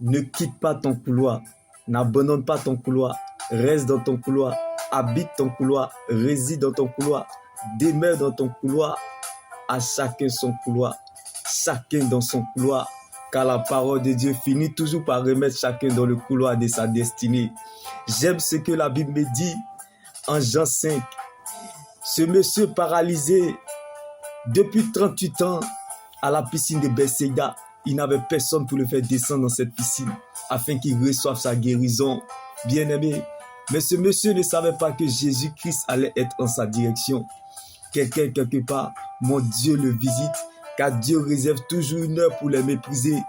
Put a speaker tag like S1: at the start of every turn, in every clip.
S1: Ne quitte pas ton couloir. N'abandonne pas ton couloir. Reste dans ton couloir. Habite ton couloir. Réside dans ton couloir. Demeure dans ton couloir. À chacun son couloir. Chacun dans son couloir. Car la parole de Dieu finit toujours par remettre chacun dans le couloir de sa destinée. J'aime ce que la Bible me dit en Jean 5. Ce monsieur paralysé depuis 38 ans à la piscine de Bethsaïda, il n'avait personne pour le faire descendre dans cette piscine afin qu'il reçoive sa guérison. Bien-aimé, mais ce monsieur ne savait pas que Jésus-Christ allait être en sa direction. Quelqu'un quelque part, mon Dieu le visite, car Dieu réserve toujours une heure pour les mépriser.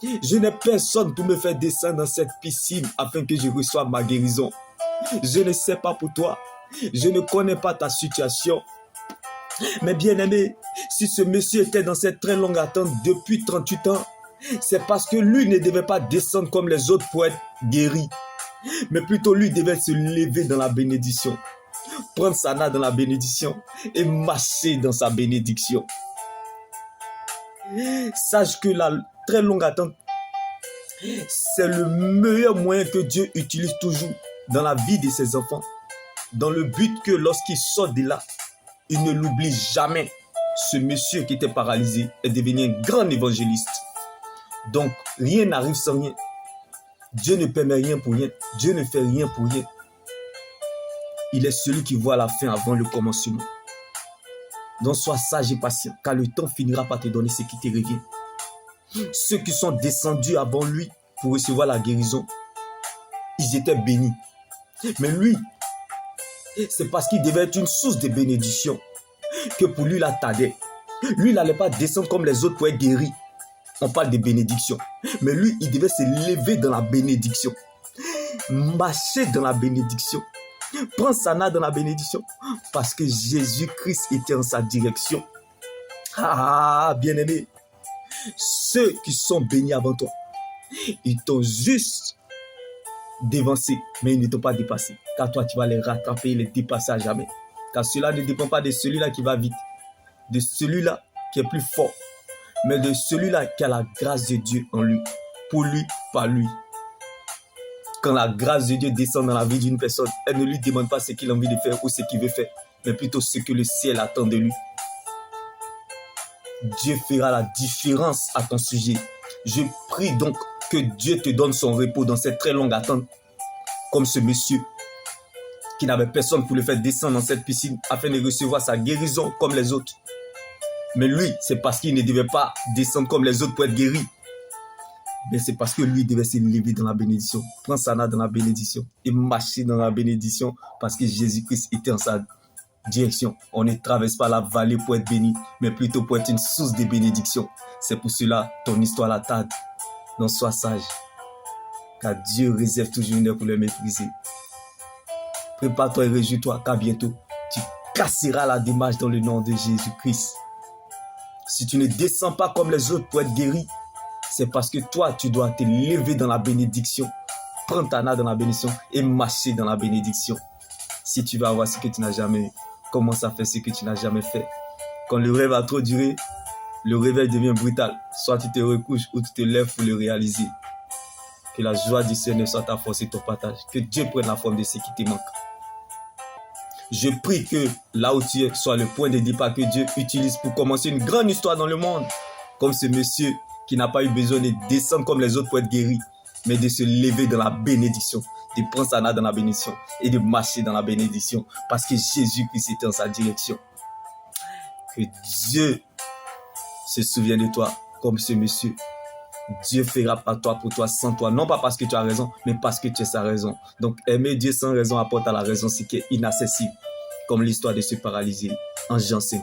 S1: Je n'ai personne pour me faire descendre dans cette piscine afin que je reçoive ma guérison. Je ne sais pas pour toi. Je ne connais pas ta situation. Mais bien aimé, si ce monsieur était dans cette très longue attente depuis 38 ans, c'est parce que lui ne devait pas descendre comme les autres pour être guéri. Mais plutôt lui devait se lever dans la bénédiction. Prendre sa natte dans la bénédiction et marcher dans sa bénédiction. Sache que la très longue attente, c'est le meilleur moyen que Dieu utilise toujours dans la vie de ses enfants. Dans le but que lorsqu'il sort de là, il ne l'oublie jamais. Ce monsieur qui était paralysé est devenu un grand évangéliste. Donc, rien n'arrive sans rien. Dieu ne permet rien pour rien. Dieu ne fait rien pour rien. Il est celui qui voit la fin avant le commencement. Donc, sois sage et patient, car le temps finira par te donner ce qui te revient. Ceux qui sont descendus avant lui pour recevoir la guérison, ils étaient bénis. Mais lui, c'est parce qu'il devait être une source de bénédiction que pour lui, il tardait. Lui, il n'allait pas descendre comme les autres pour être guéri. On parle de bénédiction. Mais lui, il devait se lever dans la bénédiction. Marcher dans la bénédiction. Prendre sa natte dans la bénédiction. Parce que Jésus-Christ était en sa direction. Ah, bien-aimé. Ceux qui sont bénis avant toi, ils t'ont juste dévancé, mais ils ne t'ont pas dépassé. Car toi, tu vas les rattraper et les dépasser à jamais. Car cela ne dépend pas de celui-là qui va vite, de celui-là qui est plus fort, mais de celui-là qui a la grâce de Dieu en lui, pour lui, par lui. Quand la grâce de Dieu descend dans la vie d'une personne, elle ne lui demande pas ce qu'il a envie de faire ou ce qu'il veut faire, mais plutôt ce que le ciel attend de lui. Dieu fera la différence à ton sujet. Je prie donc que Dieu te donne son repos dans cette très longue attente, comme ce monsieur qui n'avait personne pour le faire descendre dans cette piscine afin de recevoir sa guérison comme les autres. Mais lui, c'est parce qu'il ne devait pas descendre comme les autres pour être guéri. Mais c'est parce que lui devait se lever dans la bénédiction, prendre sa natte dans la bénédiction et marcher dans la bénédiction parce que Jésus-Christ était en sa direction. On ne traverse pas la vallée pour être béni, mais plutôt pour être une source de bénédiction. C'est pour cela ton histoire la tarde. Non, sois sage, car Dieu réserve toujours une heure pour le mépriser. Prépare-toi et réjouis-toi, car bientôt, tu casseras la démarche dans le nom de Jésus-Christ. Si tu ne descends pas comme les autres pour être guéri, c'est parce que toi, tu dois te lever dans la bénédiction, prendre ta natte dans la bénédiction et marcher dans la bénédiction. Si tu veux avoir ce que tu n'as jamais eu, commence à faire ce que tu n'as jamais fait. Quand le rêve a trop duré, le réveil devient brutal. Soit tu te recouches ou tu te lèves pour le réaliser. Que la joie du Seigneur soit ta force et ton partage. Que Dieu prenne la forme de ce qui te manque. Je prie que là où tu es soit le point de départ que Dieu utilise pour commencer une grande histoire dans le monde. Comme ce monsieur qui n'a pas eu besoin de descendre comme les autres pour être guéri, mais de se lever dans la bénédiction, de prendre sa natte dans la bénédiction et de marcher dans la bénédiction parce que Jésus-Christ était en sa direction. Que Dieu se souvienne de toi comme ce monsieur. Dieu fera par toi, pour toi, sans toi. Non pas parce que tu as raison, mais parce que tu es sa raison. Donc, aimer Dieu sans raison apporte à la raison ce qui est inaccessible. Comme l'histoire de ce paralysé en Jean 5.